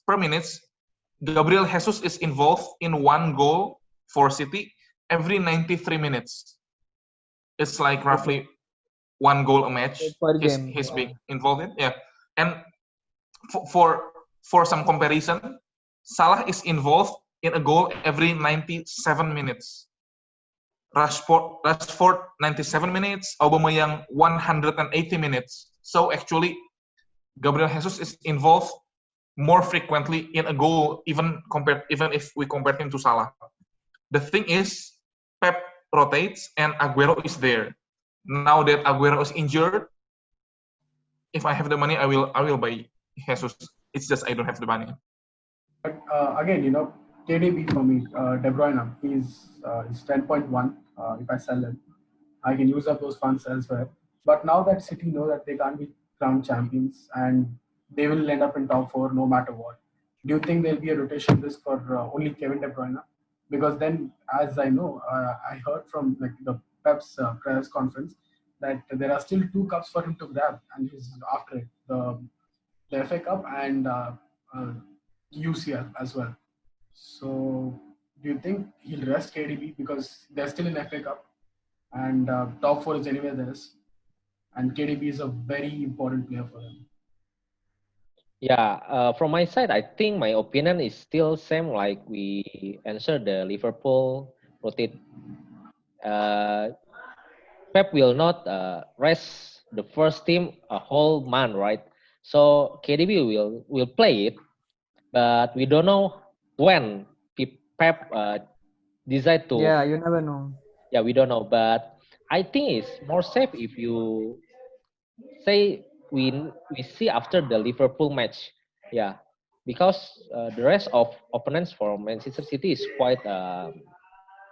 Gabriel Jesus is involved in one goal for City every 93 minutes. It's like roughly one goal a match. Per He's game. he's Yeah. big involved in. Yeah, and for for, for some comparison, Salah is involved in a goal every 97 minutes. Rashford 97 minutes, Aubameyang 180 minutes. So actually, Gabriel Jesus is involved more frequently in a goal, even if we compare him to Salah. The thing is, Pep rotates and Aguero is there. Now that Aguero is injured, if I have the money, I will buy Jesus. It's just I don't have the money. But again, KDB for me, De Bruyne, he's 10.1. If I sell him, I can use up those funds elsewhere. But now that City know that they can't be crowned champions and they will end up in top four no matter what, do you think there'll be a rotation risk for only Kevin De Bruyne? Because then, as I know, I heard from like the Pep's press conference that there are still two cups for him to grab, and he's after it, the FA Cup and uh, UCL as well. So, do you think he'll rest KDB because they're still in FA Cup and top four is anywhere theirs, and KDB is a very important player for them. Yeah, from my side, I think my opinion is still same like we answered the Liverpool rotate. Uh, Pep will not rest the first team a whole month, right? So KDB will play it, but we don't know when Pep decide to. Yeah, you never know. Yeah, we don't know, but I think it's more safe if you say we see after the Liverpool match. Yeah, because the rest of opponents for Manchester City is quite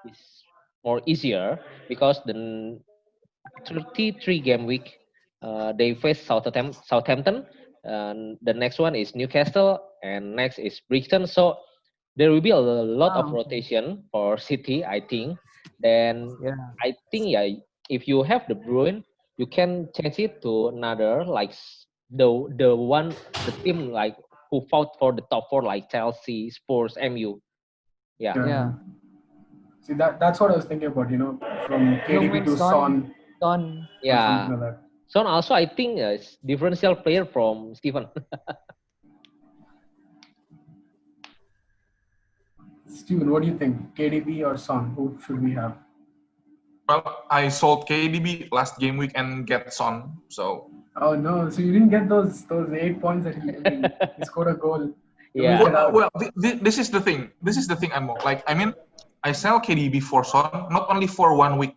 is more easier because the 33 game week they face Southampton, and the next one is Newcastle, and next is Brighton. So there will be a lot of Ah, okay. rotation for City, I think. Then Yeah. I think, yeah, if you have the Bruin, you can change it to another like the team like who fought for the top four like Chelsea, Spurs, MU. Yeah, Yeah. Yeah. See that's what I was thinking about. From You KDB mean to Son? Son Son. or something yeah. like that. So also I think is differential player from Steven. Steven, what do you think? KDB or Son? Who should we have? Well, I sold KDB last game week and get Son. So Oh no! So you didn't get those 8 points that he scored a goal. You missed Yeah, it out. well, this is the thing. This is the thing, Amo. Like, I mean, I sell KDB for Son not only for 1 week.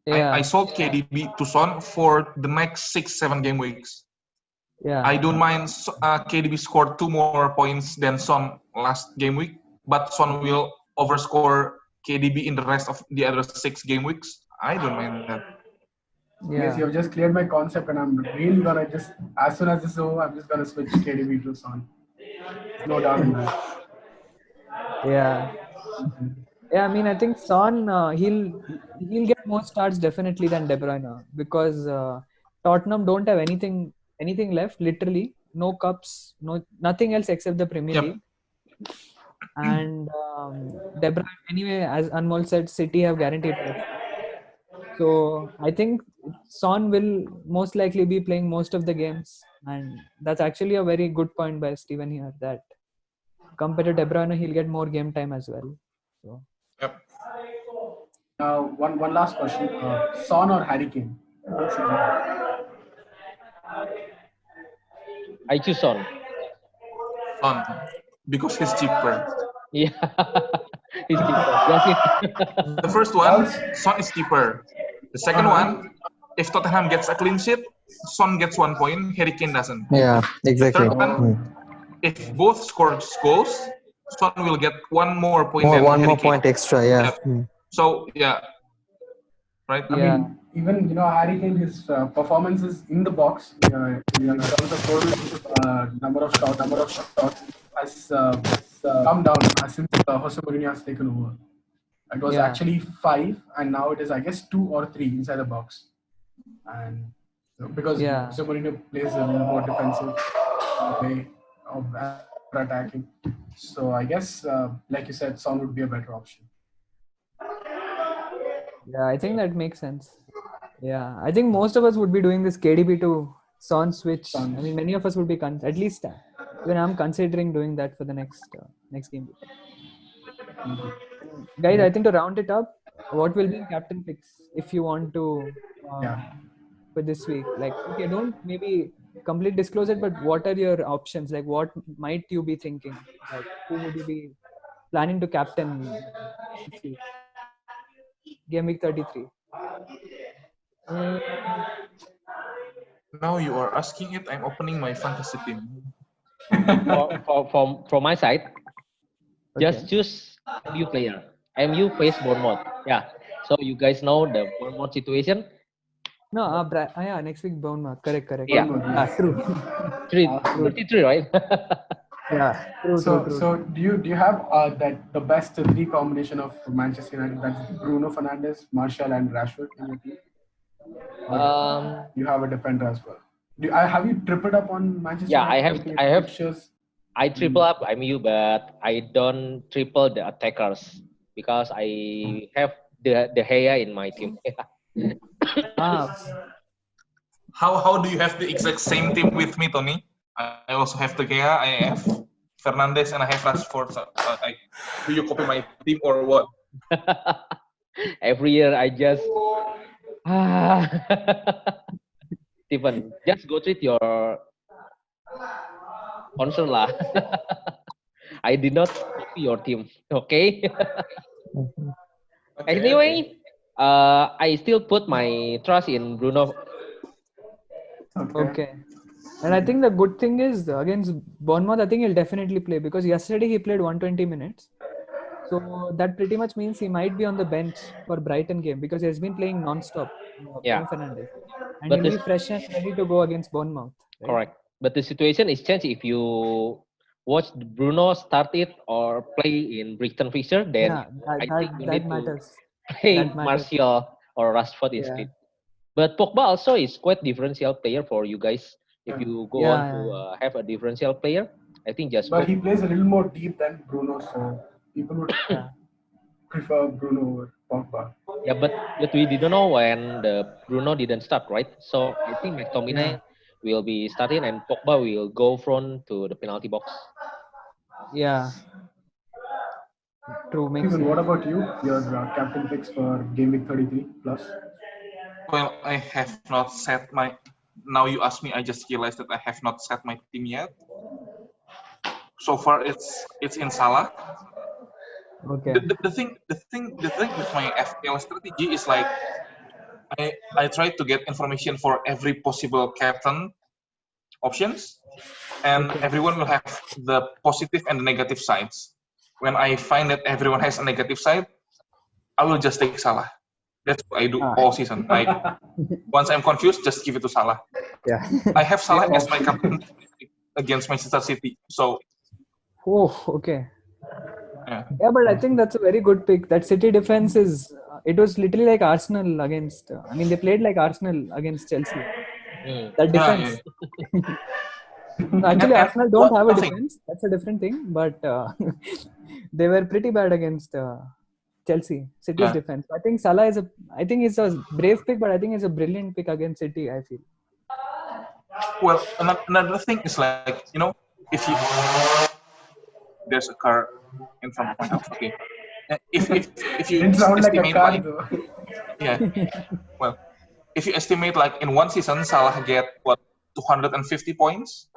I Yeah. sold KDB to Son for the next 6-7 game weeks. Yeah. I don't mind KDB scored 2 more points than Son last game week, but Son will overscore KDB in the rest of the other 6 game weeks. I don't mind that. I guess you Yeah. have just cleared my concept, and I'm really gonna just as soon as this is over, I'm just gonna switch KDB to Son. There's no doubt in that. Yeah. Yeah, I mean, I think Son he'll get more starts definitely than De Bruyne because Tottenham don't have anything left. Literally, no cups, no nothing else except the Premier Yep. League. And De Bruyne, anyway, as Anmol said, City have guaranteed top four. So I think Son will most likely be playing most of the games, and that's actually a very good point by Steven here. That compared to De Bruyne, he'll get more game time as well. So. Yep. Now, one last question: Son or Harry Kane? Who should we have? I choose Son. Son because he's cheaper. Yeah, he's cheaper. Brazil. The first one, Also, Son is cheaper. The second uh-huh. one, if Tottenham gets a clean sheet, Son gets 1 point, Harry Kane doesn't. Yeah, The exactly. third one, if both scores goals, Son will get 1 more point than One Harry more Kane. point extra. Yeah. Yep. So yeah, right. I Yeah. mean, even Harry Kane, his performances in the box, in terms of total number of shots, has come down since Jose Mourinho has taken over. It was Yeah. actually 5, and now it is, I guess, 2 or 3 inside the box. And because Yeah. Jose Mourinho plays a little more defensive way of attacking. So I guess, like you said, Son would be a better option. Yeah, I think that makes sense. Yeah, I think most of us would be doing this KDB to Son switch. I Son. mean, many of us would be at least even I'm considering doing that for the next game week. And guys, I think to round it up, what will be captain picks if you want to Yeah. for this week? Like, okay, don't maybe complete disclose it, but what are your options? Like, what might you be thinking? Like, who would you be planning to captain this week? Game week 33. Mm, Now you are asking it. I'm opening my fantasy team. from my side, Okay. just choose MU player. MU face Bournemouth. Yeah. So you guys know the Bournemouth situation. No, yeah, next week Bournemouth. Correct, correct. Yeah. Bournemouth, Yeah, yes. true. Three, True. 33, right? Yeah, true, true, So, true, so true. do you have that the best three combination of Manchester United? That's Bruno Fernandes, Martial, and Rashford in your team, or um, you have a defender as well? Have you tripled up on Manchester yeah, I United have, looking I at the have, fixtures? I triple up MU, but I don't triple the attackers because I have the Gea in my team. Ah, How do you have the exact same team with me, Tony? I also have the Gea, I have Fernandez, and I have Rashford. So, do you copy my team or what? Every year I just Stephen, just go treat your concern lah. I did not copy your team. Okay. Okay, okay. Anyway, I still put my trust in Bruno. Okay. okay. And I think the good thing is against Bournemouth, I think he'll definitely play because yesterday he played 120 minutes. So that pretty much means he might be on the bench for Brighton game because he has been playing non-stop, Yeah, Bruno Fernandes. And but he'll be this fresh and ready to go against Bournemouth, right? correct. But the situation is changed if you watch Bruno start it or play in Brighton fixture. Then Yeah, that I that think you that need to matters. That play matters. Martial or Rashford Yeah. instead. But Pogba also is quite differential player for you guys. If you go on to Yeah, have a differential player, I think just But put. he plays a little more deep than Bruno, so people would yeah. prefer Bruno over Pogba. Yeah, but we didn't know when the Bruno didn't start, right? So I think Yeah. McTominay will be starting and Pogba will go front to the penalty box. Yeah. True, makes Stephen, what sense. about you? Your captain picks for game week 33 plus? Well, I have not set my. Now you ask me, I just realized that I have not set my team yet. So far, it's in Salah. Okay. The thing with my FPL strategy is like I try to get information for every possible captain options, and Okay. everyone will have the positive and the negative sides. When I find that everyone has a negative side, I will just take Salah. That's what I do Ah, all season. Like once I'm confused, just give it to Salah. yeah. I have Salah Safe as my option. captain against Manchester City. So Oh, okay. yeah, Yeah, but I think that's a very good pick. That City defense is, it was literally like Arsenal against, I mean, they played like Arsenal against Chelsea. Mm. That yeah. defense. No, actually, And Arsenal don't one have a thing, defense. That's a different thing. But they were pretty bad against Chelsea, City's yeah. defense. I think Salah is I think it's a brave pick, but I think it's a brilliant pick against City, I feel. Well, another thing is like if you there's a car in front of my house. Okay, if you Didn't sound like a estimate car like though. yeah, well, if you estimate like in one season Salah get what 250 points,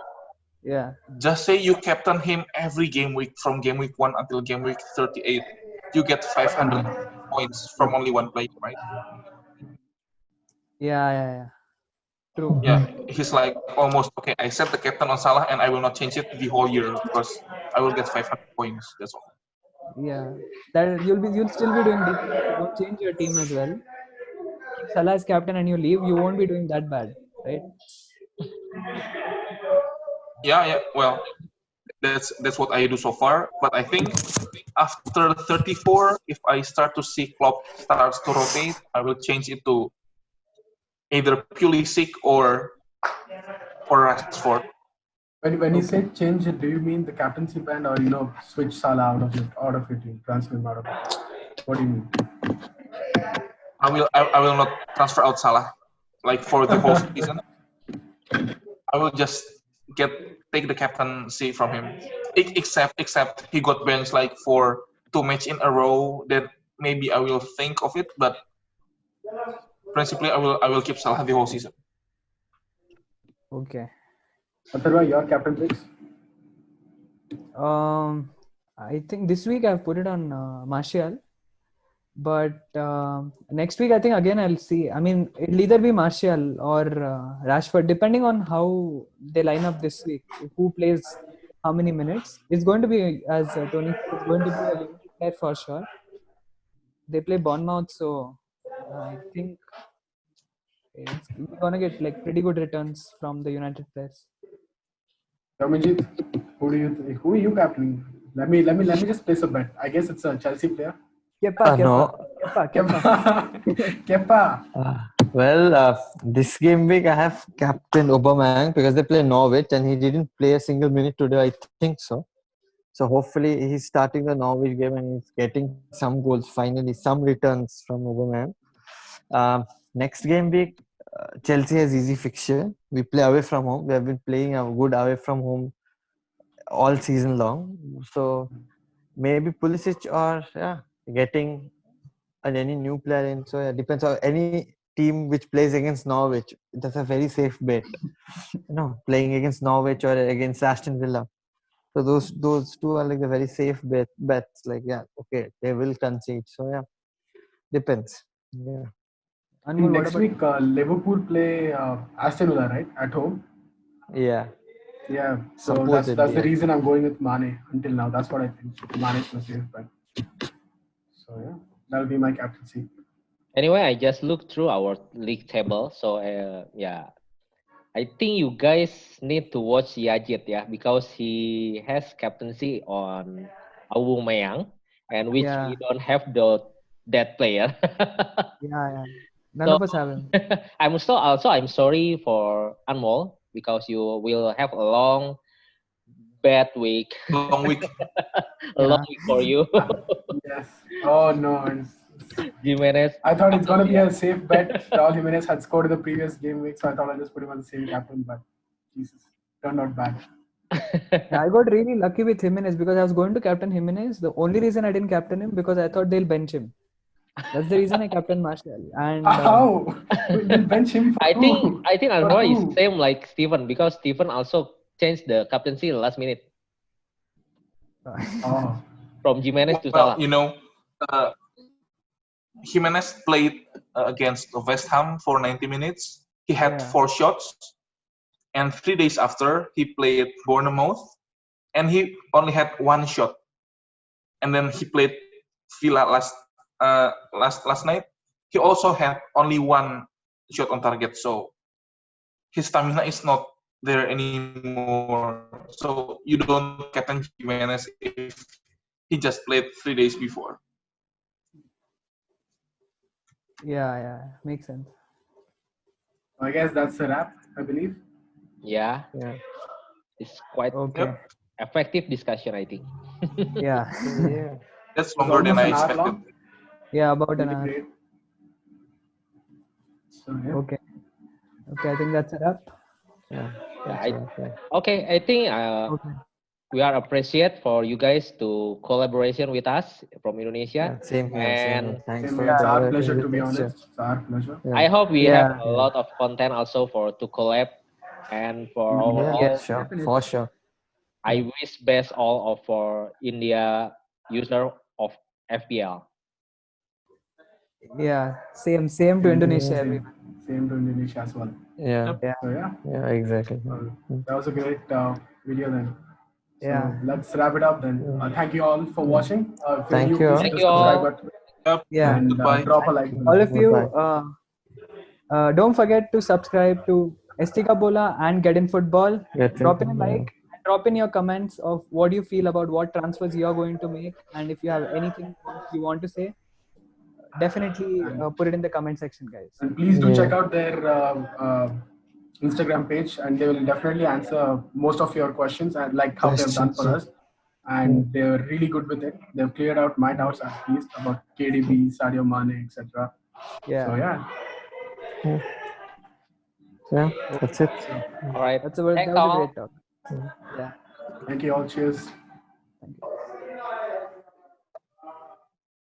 Yeah. just say you captain him every game week from game week 1 until game week 38, you get 500 points from only one player, right? Yeah, yeah, yeah. True. Yeah, he's like almost okay. I set the captain on Salah and I will not change it the whole year because I will get 500 points. That's all. Yeah. That you'll still be doing decent if you don't change your team as well. Keep Salah as captain and you leave, you won't be doing that bad, right? Yeah, yeah. Well, that's what I do so far. But I think after 34, if I start to see Klopp starts to rotate, I will change it to either Pulisic or Rashford. When you say Okay. change it, do you mean the captaincy band, or switch Salah out of your team, transfer him out of it? What do you mean? I will not transfer out Salah like for the whole season. I will just get take the captaincy from him. Except he got benched like for 2 match in a row. Then maybe I will think of it. But principally, I will keep Salah the whole season. Okay. Atharva, your captain picks? I think this week I've put it on Martial, but next week I think again I'll see. I mean, it'll either be Martial or Rashford, depending on how they line up this week. Who plays how many minutes? It's going to be, as Tony said, it's going to be a United player for sure. They play Bournemouth, so I think we're gonna get like pretty good returns from the United players. Ramanjit, who are you captaining? Let me just place a bet. I guess it's a Chelsea player. Kepa, No. Kepa. Kepa. Well, this game week I have captain Aubameyang because they play Norwich and he didn't play a single minute today. I think so. So hopefully he's starting the Norwich game and he's getting some goals. Finally, some returns from Aubameyang. Next game week, Chelsea has easy fixture. We play away from home. We have been playing a good away from home all season long. So maybe Pulisic or getting any new player in. So it depends on any team which plays against Norwich. That's a very safe bet. Playing against Norwich or against Aston Villa. So those two are like the very safe bets. Like okay, they will concede. So depends. Yeah. Anmol, what Next about week, Liverpool play Aston Villa, right, at home. Yeah. Yeah, so that's Supposedly. the reason I'm going with Mane until now. That's what I think. Mane is my safe bet. So that'll be my captaincy. Anyway, I just looked through our league table. So I think you guys need to watch Yajit, because he has captaincy on Aubameyang, and which Yeah. we don't have that player. Yeah. None So of us have him. I'm sorry for Anmol because you will have a long bad week, Long week. a long Yeah. week for you, Yes. Oh no. Jimenez. I thought it's gonna be a safe bet. Raul Jimenez had scored in the previous game week, so I thought I'd just put him on the same captain. But Jesus, turned out bad. Yeah, I got really lucky with Jimenez because I was going to captain Jimenez. The only reason I didn't captain him because I thought they'll bench him. That's the reason I captained Martial. And How? We'll bench him for I think who? I think For Anwar is who? same like Steven because Steven also changed the captaincy last minute Oh, from Jimenez to Well, Salah. uh, Jimenez played against West Ham for 90 minutes. He had Yeah. 4 shots, and 3 days after he played Bournemouth, and he only had 1 shot. And then he played Villa last night. He also had only 1 shot on target, so his stamina is not there anymore. So you don't captain Jimenez if he just played 3 days before. Yeah. Makes sense. I guess that's a wrap. I believe. Yeah, Yeah. it's quite Okay. Yep. effective discussion, I think. Yeah. Yeah. That's It was longer than almost I an hour expected. long. Yeah, about an Really hour. great. So Okay. I think that's a wrap. Yeah. Yeah, That's right. Yeah. okay. I think Okay. we are appreciate for you guys to collaboration with us from Indonesia, Same here. Same here. and Thanks same for way. It's our collaborating pleasure, to with be us. Yeah. honest. It's our pleasure. I Yeah. hope we have Yeah. a lot of content also for to collab, and for Yeah. overall, Yes, Sure. definitely. For sure. I wish best all of for India user of FPL. Yeah. Same to Indonesia, everyone. Same to Indonesia as well. Yeah. Yeah. So Yeah. Exactly. that was a great video then. So Yeah. let's wrap it up then. Thank you all for watching. If you're Thank new, you please all. hit Thank the you subscribe all. button Yep. Yeah. and Goodbye. drop a like All below. of you, Goodbye. don't forget to subscribe to Estica Bola and Get in Football. Drop in a like and drop in your comments of what you feel about what transfers you are going to make, and if you have anything you want to say, definitely put it in the comment section, guys. And please do check out their Instagram page, and they will definitely answer most of your questions, and like how they've done for us. And they're really good with it. They've cleared out my doubts at least about KDB, Sadio Mane, etc. Yeah. So yeah, Yeah, that's it. so All right. That was Thanks a all. great talk. Yeah. thank you all. Cheers. Thank you.